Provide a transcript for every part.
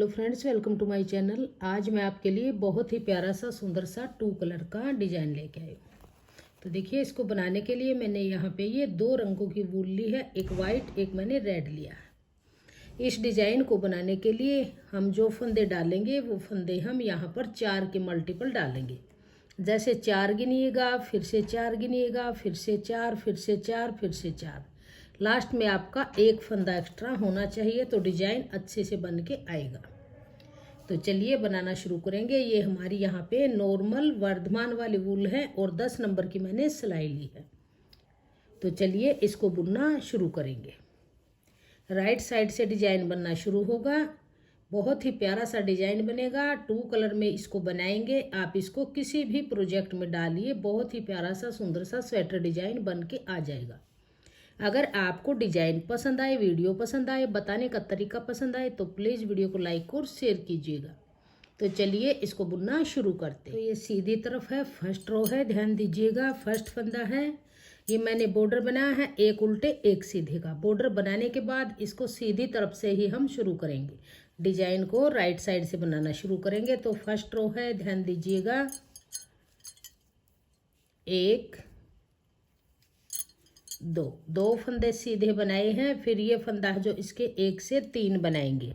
Hello friends, welcome to my channel. आज मैं आपके लिए बहुत ही प्यारा सा सुंदर सा 2 कलर का डिजाइन लेके आई हूँ। तो देखिए, इसको बनाने के लिए मैंने यहाँ पे ये 2 रंगों की वूल ली है, एक वाइट एक मैंने रेड लिया है। इस डिजाइन को बनाने के लिए हम जो फंदे डालेंगे वो फंदे हम यहाँ पर 4 के मल्टीपल डालेंगे। जैसे 4 गिनिएगा, फिर से 4 गिनिएगा, फिर से 4, फिर से 4, फिर से 4। लास्ट में आपका एक फंदा एक्स्ट्रा होना चाहिए तो डिजाइन अच्छे से बन के आएगा। तो चलिए बनाना शुरू करेंगे। ये हमारी यहाँ पे नॉर्मल वर्धमान वाली वूल है और 10 नंबर की मैंने सिलाई ली है। तो चलिए इसको बुनना शुरू करेंगे। राइट साइड से डिजाइन बनना शुरू होगा। बहुत ही प्यारा सा डिजाइन बनेगा। 2 कलर में इसको बनाएंगे। आप इसको किसी भी प्रोजेक्ट में डालिए, बहुत ही प्यारा सा सुंदर सा स्वेटर डिजाइन बन के आ जाएगा। अगर आपको डिजाइन पसंद आए, वीडियो पसंद आए, बताने का तरीका पसंद आए तो प्लीज़ वीडियो को लाइक और शेयर कीजिएगा। तो चलिए इसको बुनना शुरू करते हैं। तो ये सीधी तरफ है, फर्स्ट रो है, ध्यान दीजिएगा। फर्स्ट फंदा है, ये मैंने बॉर्डर बनाया है, एक उल्टे एक सीधे का। बॉर्डर बनाने के बाद इसको सीधी तरफ से ही हम शुरू करेंगे। डिजाइन को राइट साइड से बनाना शुरू करेंगे। तो फर्स्ट रो है, ध्यान दीजिएगा। 1 2 फंदे सीधे बनाए हैं। फिर ये फंदा जो इसके 1 से 3 बनाएंगे।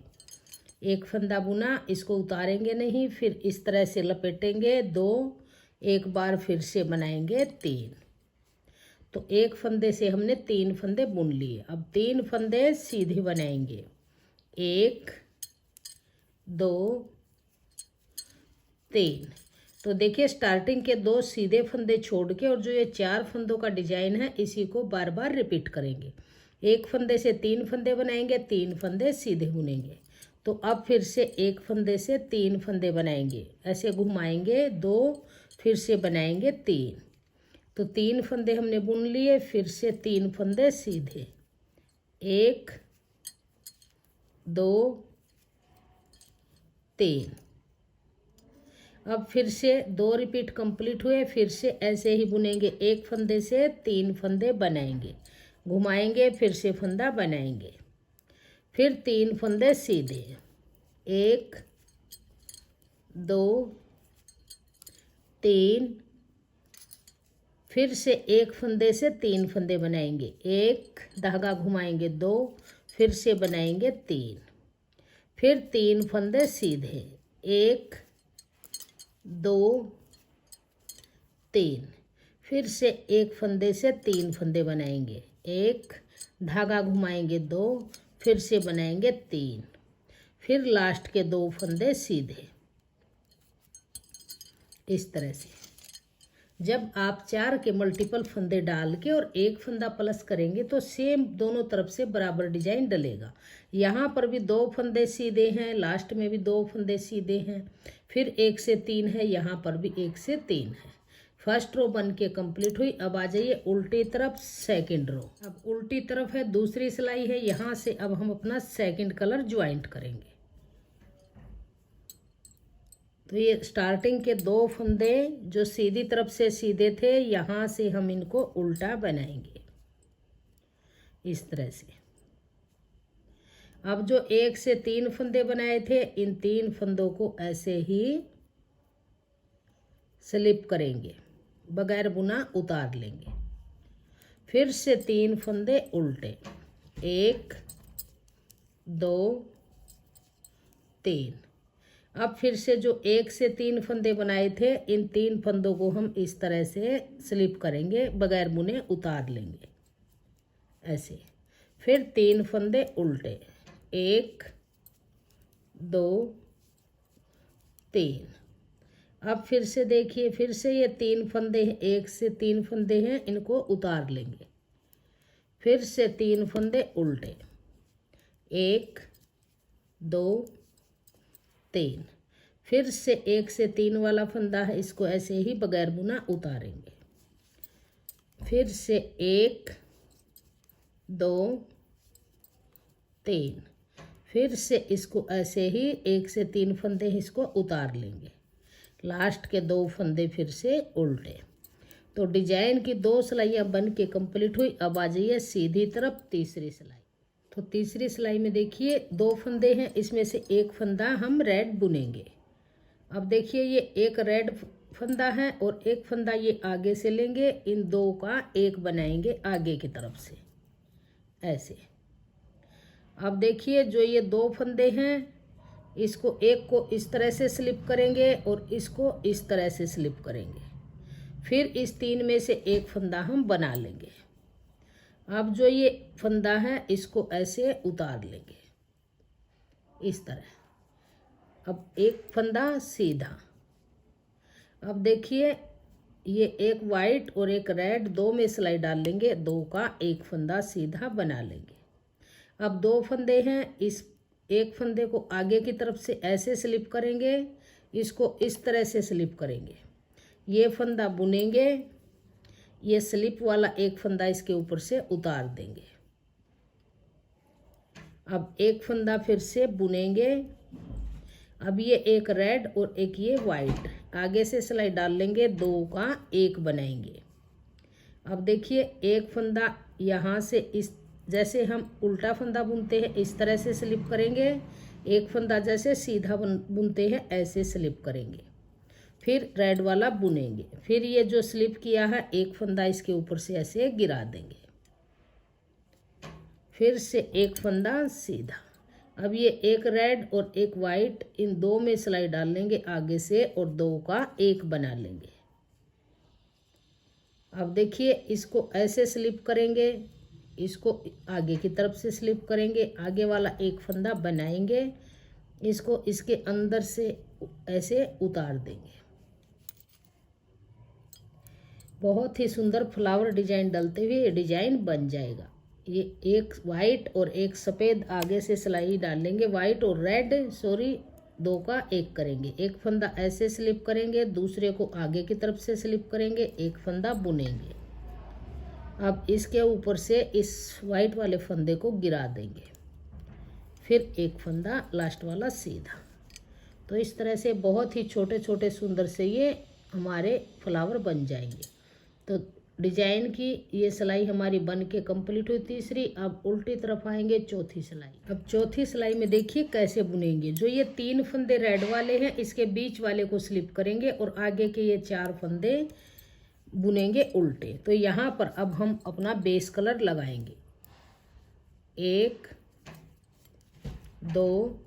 एक फंदा बुना, इसको उतारेंगे नहीं, फिर इस तरह से लपेटेंगे 2, एक बार फिर से बनाएंगे 3। तो एक फंदे से हमने 3 फंदे बुन लिए। अब 3 फंदे सीधे बनाएंगे। 1 2 3। तो देखिए, स्टार्टिंग के 2 सीधे फंदे छोड़ के और जो ये 4 फंदों का डिजाइन है इसी को बार बार रिपीट करेंगे। एक फंदे से 3 फंदे बनाएंगे, 3 फंदे सीधे बुनेंगे। तो अब फिर से एक फंदे से 3 फंदे बनाएंगे, ऐसे घुमाएंगे 2, फिर से बनाएंगे 3। तो 3 फंदे हमने बुन लिए, फिर से 3 फंदे सीधे। 1 2 3। अब फिर से 2 रिपीट कंप्लीट हुए, फिर से ऐसे ही बुनेंगे। एक फंदे से 3 फंदे बनाएंगे, घुमाएंगे, फिर से फंदा बनाएंगे, फिर 3 फंदे सीधे। 1 2 3। फिर से एक फंदे से 3 फंदे बनाएंगे, एक धागा घुमाएंगे 2, फिर से बनाएंगे 3, फिर 3 फंदे सीधे। 1 2 3। फिर से एक फंदे से 3 फंदे बनाएंगे, एक धागा घुमाएंगे 2, फिर से बनाएंगे 3, फिर लास्ट के 2 फंदे सीधे। इस तरह से जब आप 4 के मल्टीपल फंदे डाल के और एक फंदा प्लस करेंगे तो सेम दोनों तरफ से बराबर डिजाइन डलेगा। यहाँ पर भी 2 फंदे सीधे हैं, लास्ट में भी 2 फंदे सीधे हैं, फिर 1 से 3 है, यहाँ पर भी 1 से 3 है। फर्स्ट रो बन के कंप्लीट हुई। अब आ जाइए उल्टी तरफ, सेकंड रो। अब उल्टी तरफ है, दूसरी सिलाई है, यहाँ से अब हम अपना सेकंड कलर ज्वाइंट करेंगे। तो ये स्टार्टिंग के 2 फंदे जो सीधी तरफ से सीधे थे, यहाँ से हम इनको उल्टा बनाएंगे इस तरह से। अब जो 1 से 3 फंदे बनाए थे, इन 3 फंदों को ऐसे ही स्लिप करेंगे, बगैर बुना उतार लेंगे। फिर से 3 फंदे उल्टे। 1 2 3। अब फिर से जो 1 से 3 फंदे बनाए थे, इन 3 फंदों को हम इस तरह से स्लिप करेंगे, बगैर बुने उतार लेंगे ऐसे। फिर 3 फंदे उल्टे। 1 2 3। अब फिर से देखिए, फिर से ये 3 फंदे, 1 से 3 फंदे हैं, इनको उतार लेंगे। फिर से 3 फंदे उल्टे। 1 2 3। फिर से 1 से 3 वाला फंदा है, इसको ऐसे ही बगैर बुना उतारेंगे। फिर से 1 2 3। फिर से इसको ऐसे ही 1 से 3 फंदे इसको उतार लेंगे। लास्ट के 2 फंदे फिर से उल्टे। तो डिजाइन की 2 सिलाइयाँ बन के कंप्लीट हुई। अब आ जाइए सीधी तरफ, तीसरी सिलाई। तो तीसरी सिलाई में देखिए 2 फंदे हैं, इसमें से एक फंदा हम रेड बुनेंगे। अब देखिए ये एक रेड फंदा है और एक फंदा ये आगे से लेंगे, इन दो का एक बनाएंगे आगे की तरफ से ऐसे। अब देखिए जो ये 2 फंदे हैं, इसको एक को इस तरह से स्लिप करेंगे और इसको इस तरह से स्लिप करेंगे। फिर इस 3 में से एक फंदा हम बना लेंगे। अब जो ये फंदा है इसको ऐसे उतार लेंगे इस तरह। अब एक फंदा सीधा। अब देखिए ये एक वाइट और एक रेड, 2 में सिलाई डाल लेंगे, 2 का एक फंदा सीधा बना लेंगे। अब 2 फंदे हैं, इस एक फंदे को आगे की तरफ से ऐसे स्लिप करेंगे, इसको इस तरह से स्लिप करेंगे, ये फंदा बुनेंगे, ये स्लिप वाला एक फंदा इसके ऊपर से उतार देंगे। अब एक फंदा फिर से बुनेंगे। अब ये एक रेड और एक ये वाइट, आगे से सिलाई डाल लेंगे, 2 का एक बनाएंगे। अब देखिए एक फंदा यहाँ से इस जैसे हम उल्टा फंदा बुनते हैं इस तरह से स्लिप करेंगे, एक फंदा जैसे सीधा बुनते हैं ऐसे स्लिप करेंगे, फिर रेड वाला बुनेंगे। फिर ये जो स्लिप किया है एक फंदा इसके ऊपर से ऐसे गिरा देंगे, फिर से एक फंदा सीधा। अब ये एक रेड और एक वाइट, इन 2 में सिलाई डाल लेंगे आगे से और 2 का एक बना लेंगे। अब देखिए इसको ऐसे स्लिप करेंगे, इसको आगे की तरफ से स्लिप करेंगे, आगे वाला एक फंदा बनाएंगे, इसको इसके अंदर से ऐसे उतार देंगे। बहुत ही सुंदर फ्लावर डिजाइन डलते हुए ये डिजाइन बन जाएगा। ये एक वाइट और एक सफ़ेद आगे से सिलाई डाल लेंगे, वाइट और रेड 2 का एक करेंगे, एक फंदा ऐसे स्लिप करेंगे, दूसरे को आगे की तरफ से स्लिप करेंगे, एक फंदा बुनेंगे। अब इसके ऊपर से इस वाइट वाले फंदे को गिरा देंगे, फिर एक फंदा लास्ट वाला सीधा। तो इस तरह से बहुत ही छोटे छोटे सुंदर से ये हमारे फ्लावर बन जाएंगे। तो डिजाइन की ये सिलाई हमारी बन के कंप्लीट हुई तीसरी। अब उल्टी तरफ आएंगे चौथी सिलाई। अब चौथी सिलाई में देखिए कैसे बुनेंगे। जो ये 3 फंदे रेड वाले हैं इसके बीच वाले को स्लिप करेंगे और आगे के ये 4 फंदे बुनेंगे उल्टे। तो यहाँ पर अब हम अपना बेस कलर लगाएंगे। 1 2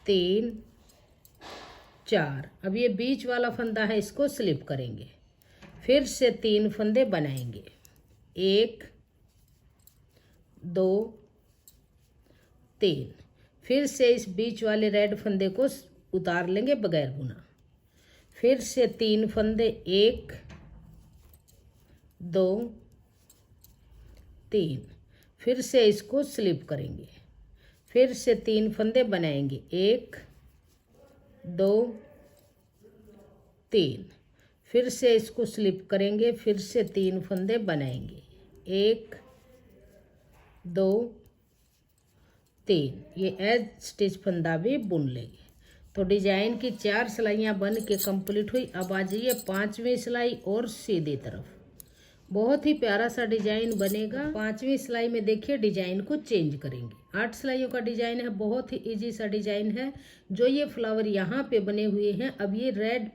3 4। अब ये बीच वाला फंदा है इसको स्लिप करेंगे, फिर से 3 फंदे बनाएंगे, 1 2 3। फिर से इस बीच वाले रेड फंदे को उतार लेंगे बगैर बुना, फिर से 3 फंदे, 1 2 3। फिर से इसको स्लिप करेंगे, फिर से 3 फंदे बनाएंगे, 1 2 3। फिर से इसको स्लिप करेंगे, फिर से 3 फंदे बनाएंगे, 1 2 3। ये एज स्टिच फंदा भी बुन लेंगे। तो डिजाइन की 4 सिलाइयाँ बन के कंप्लीट हुई। अब आ जाइए 5वीं सिलाई और सीधी तरफ। बहुत ही प्यारा सा डिजाइन बनेगा। 5वीं सिलाई में देखिए डिजाइन को चेंज करेंगे। 8 सिलाइयों का डिजाइन है, बहुत ही इजी सा डिजाइन है। जो ये फ्लावर यहाँ पे बने हुए हैं, अब ये रेड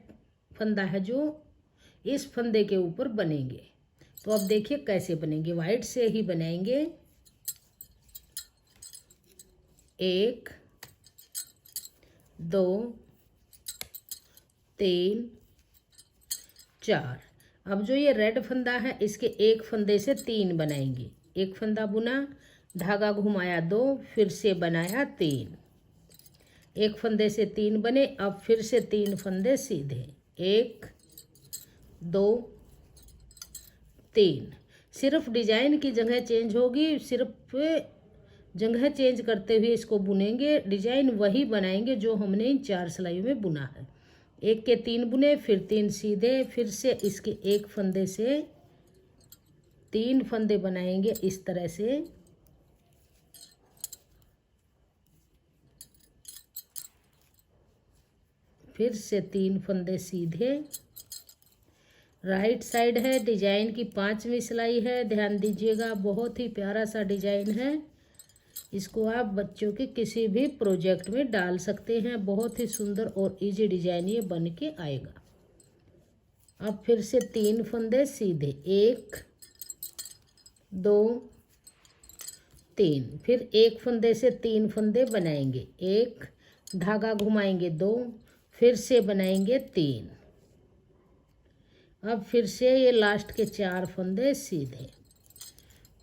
फंदा है जो इस फंदे के ऊपर बनेंगे। तो अब देखिए कैसे बनेंगे। वाइट से ही बनाएंगे। 1 2 3 4। अब जो ये रेड फंदा है इसके एक फंदे से 3 बनाएंगे। एक फंदा बुना, धागा घुमाया 2, फिर से बनाया 3, एक फंदे से 3 बने। अब फिर से 3 फंदे सीधे, 1 2 3। सिर्फ डिजाइन की जगह चेंज होगी, सिर्फ जगह चेंज करते हुए इसको बुनेंगे। डिजाइन वही बनाएंगे जो हमने इन 4 सिलाइयों में बुना है। 1 के 3 बुने, फिर 3 सीधे, फिर से इसके एक फंदे से 3 फंदे बनाएंगे इस तरह से। फिर से 3 फंदे सीधे, राइट साइड है। डिजाइन की 5वीं सिलाई है। ध्यान दीजिएगा, बहुत ही प्यारा सा डिजाइन है। इसको आप बच्चों के किसी भी प्रोजेक्ट में डाल सकते हैं। बहुत ही सुंदर और इजी डिजाइन ये बन के आएगा। अब फिर से 3 फंदे सीधे, 1 2 3, फिर एक फंदे से 3 फंदे बनाएंगे, 1 धागा घुमाएंगे, 2 फिर से बनाएंगे 3। अब फिर से ये लास्ट के 4 फंदे सीधे।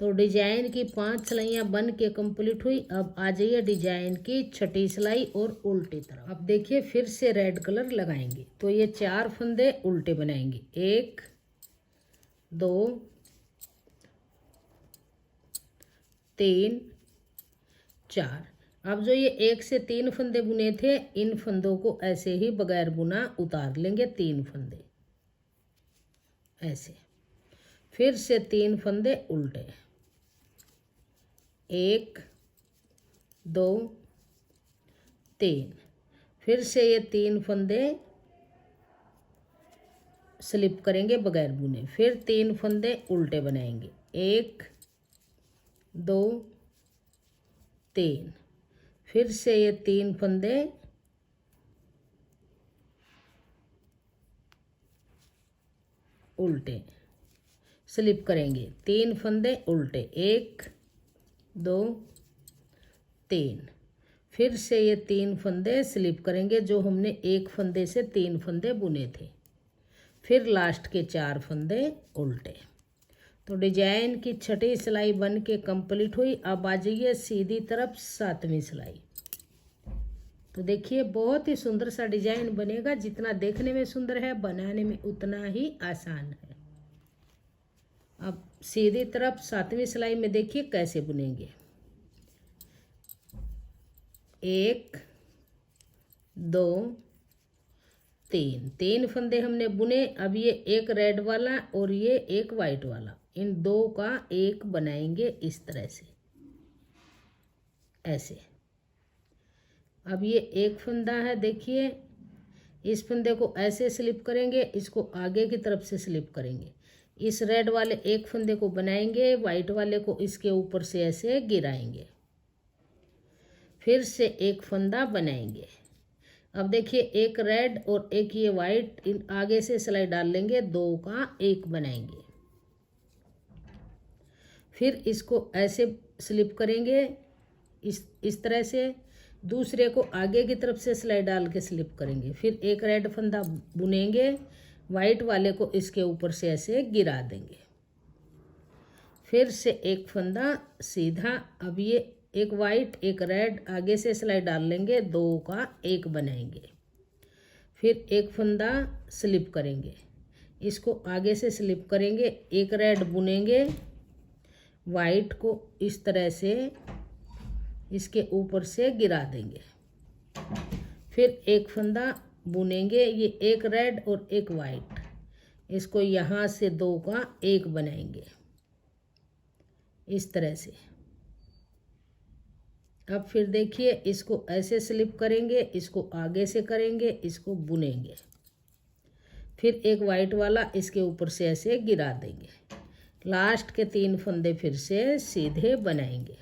तो डिजाइन की 5 सिलाइयाँ बन के कंप्लीट हुई। अब आ जाइए डिजाइन की 6ठी सिलाई और उल्टी तरफ। अब देखिए फिर से रेड कलर लगाएंगे। तो ये 4 फंदे उल्टे बनाएंगे, 1 2 3 4। अब जो ये 1 से 3 फंदे बुने थे, इन फंदों को ऐसे ही बगैर बुना उतार लेंगे, 3 फंदे ऐसे। फिर से 3 फंदे उल्टे, 1 2 3। फिर से ये 3 फंदे स्लिप करेंगे बगैर बुने, फिर 3 फंदे उल्टे बनाएंगे, 1 2 3। फिर से ये 3 फंदे उल्टे स्लिप करेंगे, 3 फंदे उल्टे, 1 2 3। फिर से ये 3 फंदे स्लिप करेंगे जो हमने 1 फंदे से 3 फंदे बुने थे। फिर लास्ट के 4 फंदे उल्टे। तो डिजाइन की 6ठी सिलाई बन के कंप्लीट हुई। अब आ जाइए सीधी तरफ 7वीं सिलाई। तो देखिए बहुत ही सुंदर सा डिजाइन बनेगा। जितना देखने में सुंदर है, बनाने में उतना ही आसान है। अब सीधी तरफ 7वीं सिलाई में देखिए कैसे बुनेंगे। 1 2 3 फंदे हमने बुने। अब ये एक रेड वाला और ये एक वाइट वाला, इन 2 का एक बनाएंगे इस तरह से, ऐसे। अब ये एक फंदा है, देखिए इस फंदे को ऐसे स्लिप करेंगे, इसको आगे की तरफ से स्लिप करेंगे। इस रेड वाले एक फंदे को बनाएंगे, वाइट वाले को इसके ऊपर से ऐसे गिराएंगे, फिर से एक फंदा बनाएंगे। अब देखिए एक रेड और एक ये वाइट, इन आगे से सिलाई डाल लेंगे, 2 का एक बनाएंगे। फिर इसको ऐसे स्लिप करेंगे इस तरह से, दूसरे को आगे की तरफ से सिलाई डाल के स्लिप करेंगे। फिर एक रेड फंदा बुनेंगे, वाइट वाले को इसके ऊपर से ऐसे गिरा देंगे, फिर से एक फंदा सीधा। अब ये एक वाइट एक रेड, आगे से सिलाई डाल लेंगे, 2 का एक बनाएंगे। फिर एक फंदा स्लिप करेंगे, इसको आगे से स्लिप करेंगे, एक रेड बुनेंगे, वाइट को इस तरह से इसके ऊपर से गिरा देंगे। फिर एक फंदा बुनेंगे, ये एक रेड और एक वाइट, इसको यहाँ से 2 का एक बनाएंगे इस तरह से। अब फिर देखिए इसको ऐसे स्लिप करेंगे, इसको आगे से करेंगे, इसको बुनेंगे, फिर एक वाइट वाला इसके ऊपर से ऐसे गिरा देंगे। लास्ट के 3 फंदे फिर से सीधे बनाएंगे।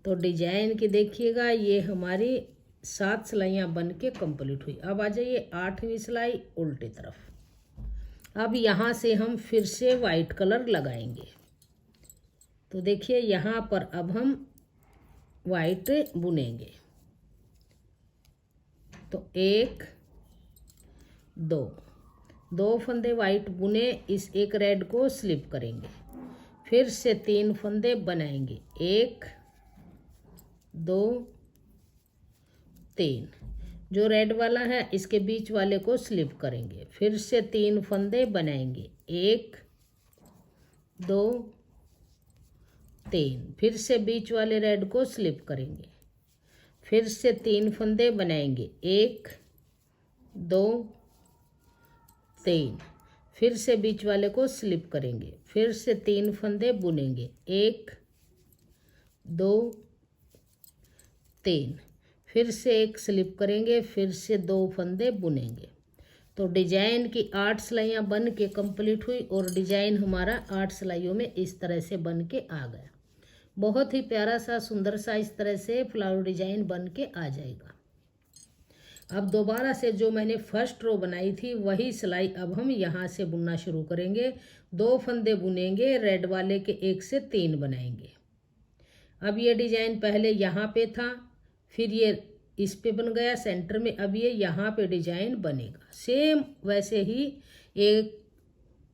तो डिजाइन की देखिएगा, ये हमारी 7 सिलाइयाँ बन के कंप्लीट हुई। अब आ जाइए 8वीं सिलाई उल्टी तरफ। अब यहाँ से हम फिर से वाइट कलर लगाएंगे। तो देखिए यहाँ पर अब हम वाइट बुनेंगे। तो 1 2 फंदे वाइट बुने, इस एक रेड को स्लिप करेंगे, फिर से 3 फंदे बनाएंगे, 1 2 3। जो रेड वाला है इसके बीच वाले को स्लिप करेंगे, फिर से 3 फंदे बनाएंगे, 1 2 3। फिर से बीच वाले रेड को स्लिप करेंगे, फिर से 3 फंदे बनाएंगे, 1 2 3। फिर से बीच वाले को स्लिप करेंगे, फिर से 3 फंदे बुनेंगे, 1 2 3। फिर से एक स्लिप करेंगे, फिर से 2 फंदे बुनेंगे। तो डिजाइन की 8 सिलाइयाँ बन के कंप्लीट हुई और डिजाइन हमारा 8 सिलाइयों में इस तरह से बन के आ गया। बहुत ही प्यारा सा सुंदर सा इस तरह से फ्लावर डिजाइन बन के आ जाएगा। अब दोबारा से जो मैंने फर्स्ट रो बनाई थी वही सिलाई अब हम यहाँ से बुनना शुरू करेंगे। 2 फंदे बुनेंगे, रेड वाले के 1 से 3 बनाएंगे। अब ये डिजाइन पहले यहाँ पे था, फिर ये इस पे बन गया सेंटर में, अब ये यहाँ पे डिजाइन बनेगा। सेम वैसे ही एक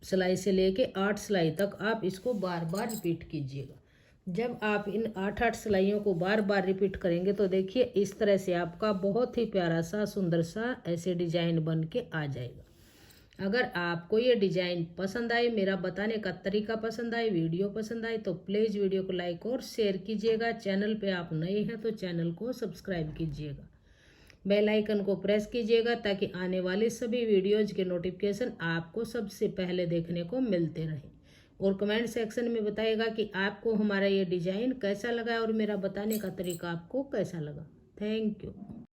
सिलाई से लेके 8 सिलाई तक आप इसको बार बार रिपीट कीजिएगा। जब आप इन 8-8 सिलाइयों को बार बार रिपीट करेंगे तो देखिए इस तरह से आपका बहुत ही प्यारा सा सुंदर सा ऐसे डिजाइन बन के आ जाएगा। अगर आपको ये डिजाइन पसंद आए, मेरा बताने का तरीका पसंद आए, वीडियो पसंद आए तो प्लीज़ वीडियो को लाइक और शेयर कीजिएगा। चैनल पे आप नए हैं तो चैनल को सब्सक्राइब कीजिएगा, बेल आइकन को प्रेस कीजिएगा ताकि आने वाले सभी वीडियोज के नोटिफिकेशन आपको सबसे पहले देखने को मिलते रहें। और कमेंट सेक्शन में बताइएगा कि आपको हमारा ये डिज़ाइन कैसा लगा और मेरा बताने का तरीका आपको कैसा लगा। Thank you.